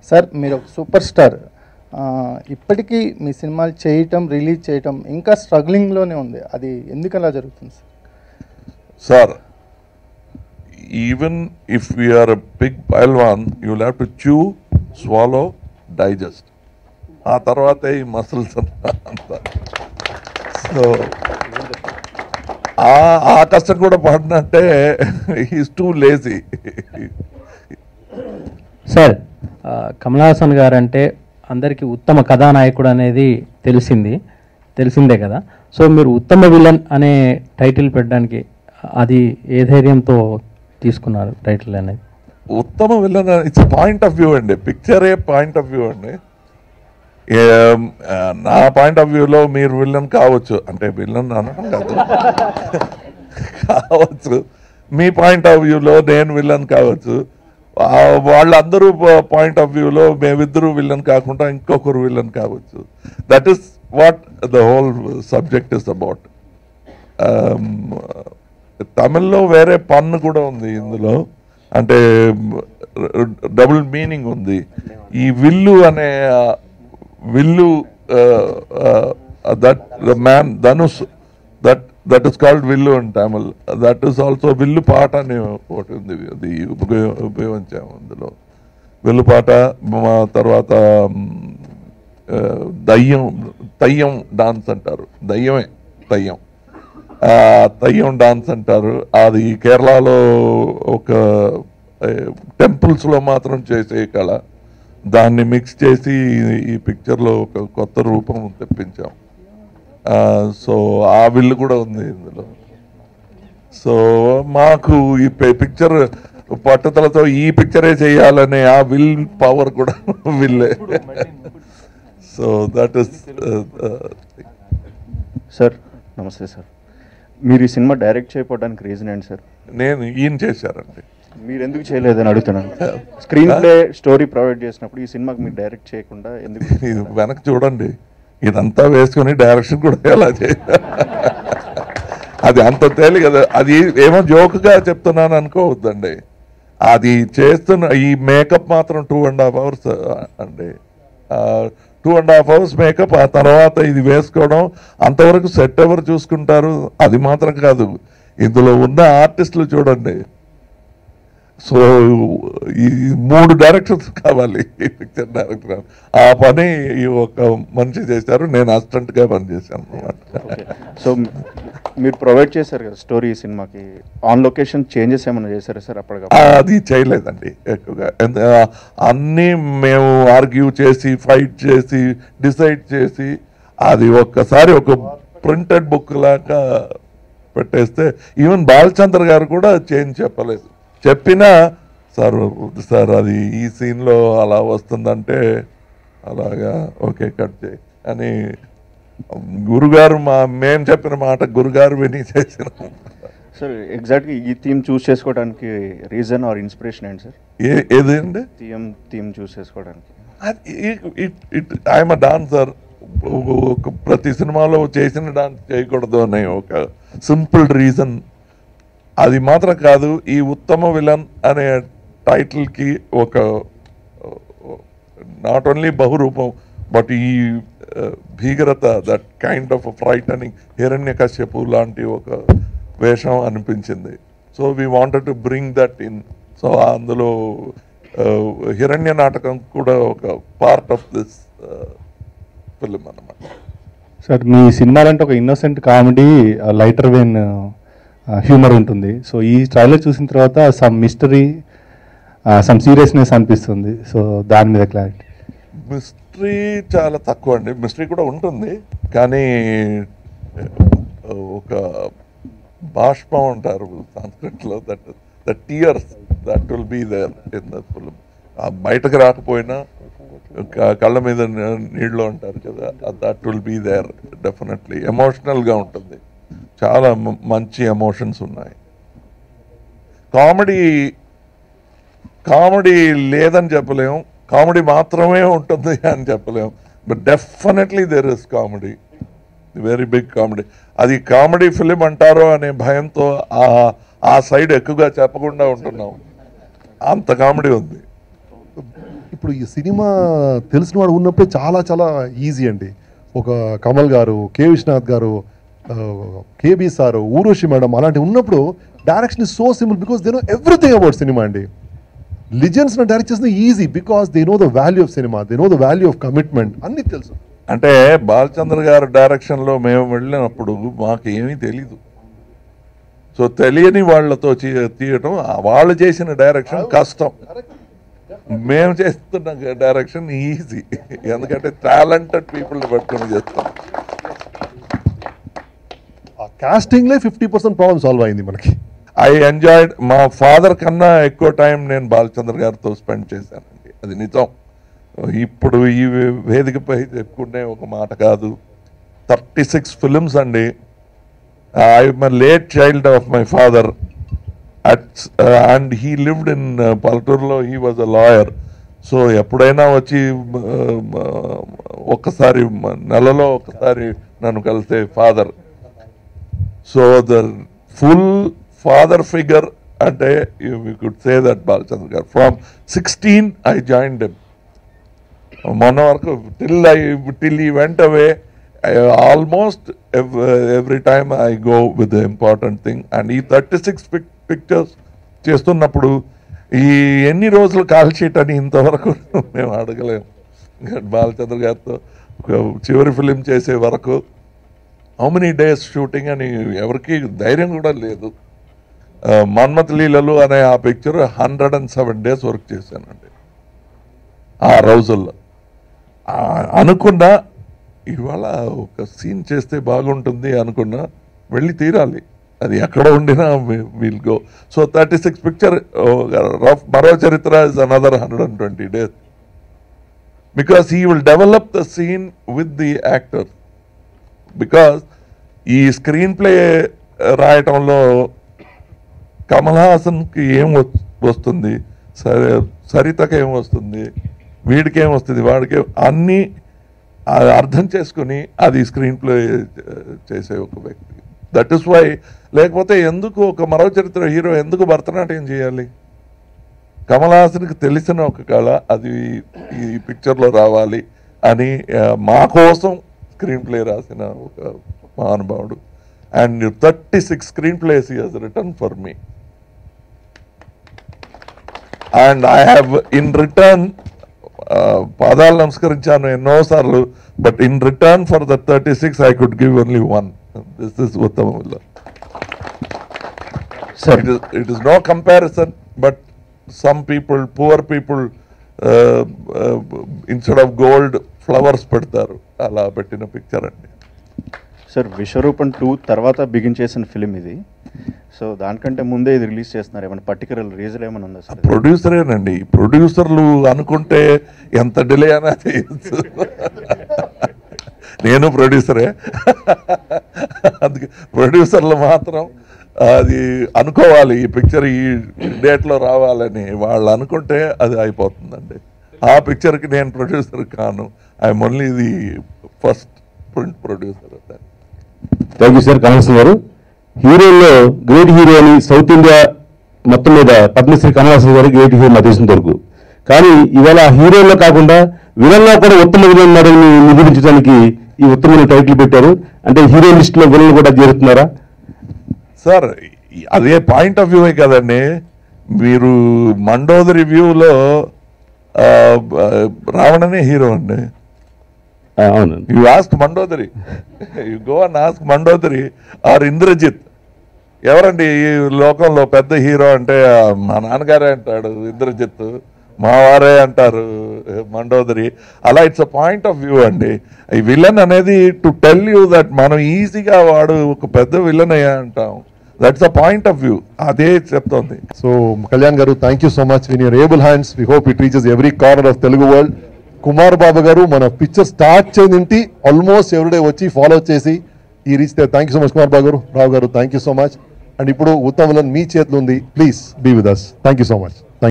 Sir మీరు ఒక super star, ఇప్పటికీ మీ సినిమాలు చేయటం, రిలీజ్ చేయటం ఇంకా స్ట్రగ్లింగ్లోనే ఉంది. అది ఎందుకు అలా జరుగుతుంది sir? Even if we are a big పైల్వాన్, you will have to chew, swallow, digest. ఆ తర్వాతే ఈ మసిల్స్ అంతా. సో ఆ కష్టం కూడా పడినట్టే is too lazy. Sir, Kamal Haasan గారు అంటే అందరికీ ఉత్తమ కథానాయకుడు అనేది తెలిసిందే కదా. సో మీరు ఉత్తమ విలన్ అనే టైటిల్ పెట్టడానికి అది ఏ ధైర్యంతో తీసుకున్నారు టైటిల్ అనేది? ఉత్తమ villain it's point of view అండి, పిక్చరే పాయింట్ ఆఫ్ వ్యూ అండి. నా పాయింట్ ఆఫ్ వ్యూలో మీరు విలన్ కావచ్చు, అంటే విలన్ అనడం కాదు, కావచ్చు. మీ పాయింట్ ఆఫ్ వ్యూలో నేను విలన్ కావచ్చు. వాళ్ళందరూ పాయింట్ ఆఫ్ వ్యూలో మేమిద్దరూ విలన్ కాకుండా ఇంకొకరు విలన్ కావచ్చు. That is what the whole subject is about. తమిళ్లో వేరే పన్ను కూడా ఉంది ఇందులో, అంటే డబుల్ మీనింగ్ ఉంది. ఈ విల్లు అనే విల్లు, that the man Dhanush, that is called విల్లు in Tamil. That is also విల్లు పాట అని ఒకటి ఉంది, అది ఉపయోగించాము అందులో. విల్లు పాట, తర్వాత తయ్యం డాన్స్ అంటారు, తయ్యం డాన్స్ అంటారు. అది కేరళలో ఒక టెంపుల్స్లో మాత్రం చేసే కళ. దాన్ని మిక్స్ చేసి ఈ పిక్చర్లో ఒక కొత్త రూపం తెప్పించాం. సో ఆ విల్లు కూడా ఉంది ఇందులో. సో మాకు ఈ పిక్చర్ పట్టుదలతో ఈ పిక్చరే చేయాలనే ఆ విల్ పవర్ కూడా విల్లే. So that is. Sir namaste sir, మీరు ఈ సినిమా డైరెక్ట్ చేయకపోవడానికి రీజన్ ఏంటి సార్? ఈయన చేశారండి. మీరు ఎందుకు చేయలేదని అడుగుతున్నాను. స్క్రీన్ ప్లే స్టోరీ ప్రొవైడ్ చేసినప్పుడు ఈ సినిమాకి మీరు డైరెక్ట్ చేయకుండా ఎందుకు? వెనక చూడండి, ఇదంతా వేసుకొని డైరెక్షన్ కూడా ఎలా చేయాలి, అది అంత తేలి కదా. అది ఏమో జోక్గా చెప్తున్నాను అనుకోవద్దండి. అది చేస్తున్న ఈ మేకప్ మాత్రం 2.5 hours అండి. 2.5 hours మేకప్. ఆ తర్వాత ఇది వేసుకోవడం, అంతవరకు సెట్ ఎవరు చూసుకుంటారు? అది మాత్రం కాదు, ఇందులో ఉన్న ఆర్టిస్టులు చూడండి. సో ఈ 3 డైరెక్షన్స్ కావాలి ఈ పిక్చర్ డైరెక్టర్. ఆ పని ఒక మనిషి చేశారు, నేను అసిస్టెంట్గా పనిచేశాను అనమాట. సో మీరు ప్రొవైడ్ చేశారు కదా స్టోరీ సినిమాకి, ఆన్ లొకేషన్ చేంజెస్ ఏమైనా చేశారా సార్ అప్పటికప్పుడు? అది చేయలేదండి ఎక్కువగా. అన్నీ మేము ఆర్గ్యూ చేసి, ఫైట్ చేసి, డిసైడ్ చేసి, అది ఒక్కసారి ఒక ప్రింటెడ్ బుక్ లాగా పెట్టేస్తే, ఈవెన్ బాలచంద్ర గారు కూడా చేంజ్ చెప్పలేదు. చెప్పినా సార్ అది ఈ సీన్లో అలా వస్తుందంటే అలాగా ఓకే కట్ చేయి అని గురుగారు మేము చెప్పిన మాట గురుగారు విని చేసిన. సార్ ఎగ్జాక్ట్గా ఈ థీమ్ చూస్ చేసుకోవడానికి రీజన్ ఆర్ ఇన్స్పిరేషన్ ఏంటి సార్? ఏది అండి థీమ్ చూస్ చేసుకోవడానికి? I'm a dancer. ప్రతి సినిమాలో చేసిన డాన్స్ చేయకూడదు అనే ఒక సింపుల్ రీజన్. అది మాత్రం కాదు, ఈ ఉత్తమ విలన్ అనే టైటిల్కి ఒక నాట్ ఓన్లీ బహురూపం, బట్ ఈ భీకరత, that kind of frightening Hiranyakashipu లాంటి ఒక వేషం అనిపించింది. So we wanted to bring that in. So అందులో హిరణ్య నాటకం కూడా ఒక పార్ట్ ఆఫ్ దిస్ ఫిల్మ్ అన్నమాట. సార్ మీ సినిమాలంటే ఒక innocent comedy, lighter vein humour ఉంటుంది. సో ఈ ట్రైలర్ చూసిన తర్వాత సమ్ మిస్టరీ, సమ్ సీరియస్నెస్ అనిపిస్తుంది. సో దాని మీద క్లారిటీ. మిస్టరీ చాలా తక్కువ అండి. మిస్టరీ కూడా ఉంటుంది, కానీ ఒక బాష్పం అంటారు సంస్కృతిలో, the tears that will be there in the film. బయటకు రాకపోయినా కళ్ళ మీద నీళ్ళు అంటారు కదా, that will be there definitely. ఎమోషనల్గా ఉంటుంది, చాలా మంచి ఎమోషన్స్ ఉన్నాయి. కామెడీ లేదని చెప్పలేము, కామెడీ మాత్రమే ఉంటుంది అని చెప్పలేము, but definitely there is comedy, very big comedy. అది కామెడీ ఫిలిం అంటారో అనే భయంతో ఆ సైడ్ ఎక్కువగా చెప్పకుండా ఉంటున్నాం, అంత కామెడీ ఉంది. ఇప్పుడు ఈ సినిమా తెలిసిన వాడు ఉన్నప్పుడే చాలా చాలా ఈజీ అండి. ఒక కమల్ గారు, కే విశ్వనాథ్ గారు, కేబీ సారు, ఊర్వశి మేడం అలాంటి ఉన్నప్పుడు direction is so simple because they know everything about cinema అండి. లిజెండ్స్ డైరెక్ట్ చేసిన easy because they know the value of cinema, they know the value of commitment, అన్ని తెలుసు. అంటే బాలచంద్ర గారు డైరెక్షన్లో మేము వెళ్ళినప్పుడు మాకు ఏమీ తెలీదు. సో తెలియని వాళ్ళతో తీయటం, వాళ్ళు చేసిన డైరెక్షన్ కష్టం, మేము చేస్తున్న డైరెక్షన్ ఈజీ. ఎందుకంటే టాలెంటెడ్ పీపుల్ని పట్టుకుని చేస్తాం. ఆ కాస్టింగ్లే 50% ప్రాబ్లం సాల్వ్ అయింది మనకి. I enjoyed. మా ఫాదర్ కన్నా ఎక్కువ టైం నేను బాలచంద్ర గారితో స్పెండ్ చేశానండి, అది నిజం. ఇప్పుడు ఈ వేదికపై చెప్పుకునే ఒక మాట కాదు. 36 ఫిలిమ్స్ అండి. I'm a late child of my father and he lived in పల్లెటూరులో. he was a lawyer. So ఎప్పుడైనా వచ్చి ఒక్కసారి నెలలో ఒకసారి నన్ను కలిసే father. So the full father figure అంటే you could say that Balachandra గారు. From 16 I joined him. మొన్న వరకు till he went away, almost every time I go with the important thing. And ఈ 36 pictures చేస్తున్నప్పుడు ఈ ఎన్ని రోజులు కాల్ షీట్ అని ఇంతవరకు మేము అడగలేము. బాలచంద్ర గారితో చివరి ఫిలిం చేసే వరకు హౌ మెనీ డేస్ షూటింగ్ అని ఎవరికి ధైర్యం కూడా లేదు. మన్మథ్ లీలలు అనే ఆ పిక్చర్ 107 days వర్క్ చేశానండి ఆ రోజుల్లో. అనుకున్నా ఇవాళ ఒక సీన్ చేస్తే బాగుంటుంది అనుకున్నా, వెళ్ళి తీరాలి, అది ఎక్కడ ఉండినా will go. So 36 picture rough. Maro Charitra is another 120 days because he will develop the scene with the actor. Because ఈ స్క్రీన్ ప్లే రాయటంలో కమల్ హాసన్కి ఏం వస్తుంది, సరితకి ఏం వస్తుంది, వీడికి ఏం వస్తుంది, వాడికి అన్నీ అర్థం చేసుకుని అది స్క్రీన్ ప్లే చేసే ఒక వ్యక్తి. That is why. లేకపోతే ఎందుకు ఒక మరో చరిత్ర హీరో ఎందుకు భరతనాట్యం చేయాలి? కమల్ హాసన్కి తెలిసిన ఒక కళ అది ఈ పిక్చర్లో రావాలి అని మా కోసం స్క్రీన్ ప్లే రాసిన ఒక మహానుభావుడు. And 36 screen place he has return for me. And I have in return పాదాలు నమస్కరించాను ఎన్నోసార్లు. But in return for the 36 I could give only one. This is ఉత్తమ villa. It is no comparison, but some people, poor people, instead of gold, flowers పెడతారు. అలా పెట్టిన picture అండి. Sir విశ్వరూపం 2 తర్వాత begin చేసిన film ఇది. సో దానికంటే ముందే ఇది రిలీజ్ చేస్తున్నారు. ఏమైనా పర్టికులర్ రీజన్ ఏమైనా ఉందా సార్? ప్రొడ్యూసరేనండి. ప్రొడ్యూసర్లు అనుకుంటే ఎంత డిలే అయినా చేయొచ్చు. నేను ప్రొడ్యూసరే. అందుకే ప్రొడ్యూసర్లు మాత్రం అది అనుకోవాలి, ఈ పిక్చర్ ఈ డేట్లో రావాలని వాళ్ళు అనుకుంటే అది అయిపోతుందండి. ఆ పిక్చర్కి నేను ప్రొడ్యూసర్ కాను. I'm only the first print producer. Thank you sir. Kamal గారు హీరోల్లో గ్రేట్ హీరో అని సౌత్ ఇండియా మొత్తం మీద పద్మశ్రీ కమల్ హాసన్ గారు గ్రేట్ హీరో నా తెలిసినంత వరకు. కానీ ఇవాళ హీరోల్లో కాకుండా విలన్లో కూడా ఉత్తమ విలన్ ఉన్నారని నిరూపించడానికి ఈ ఉత్తమ టైటిల్ పెట్టారు. అంటే హీరో లిస్ట్ లో విలన్ కూడా చేరుతున్నారా సార్? అదే పాయింట్ ఆఫ్ వ్యూవే కదండి. మీరు మండోదరి వ్యూలో రావణనే హీరో అండి. అవునండి. You ask Mandodari, you go and ask Mandodari or Indrajit, ఎవరండి ఈ లోకంలో పెద్ద హీరో అంటే మా నాన్నగారే అంటాడు ఇంద్రజిత్, మా వారే అంటారు మండోదరి. అలా it's a point of view అండి. ఈ విలన్ అనేది టు టెల్ యూ దట్ మనం ఈజీగా వాడు ఒక పెద్ద విలన్ అయ్యా అంటాం. That's a point of view. అదే చెప్తోంది. సో కళ్యాణ్ గారు, thank you so much. In your able hands we hope it reaches every corner of Telugu world. Kumar Babu గారు మన పిక్చర్ స్టార్ట్ చేయింటి ఆల్మోస్ట్ ఎవ్రీడే వచ్చి ఫాలో చేసి ఈ reach. Thank you so much Kumar Babu గారు. రావు గారు, thank you so much. And ఇప్పుడు ఉత్తమ విలన్ మీ చేతిలో ఉంది. Please be with us. Thank you so much.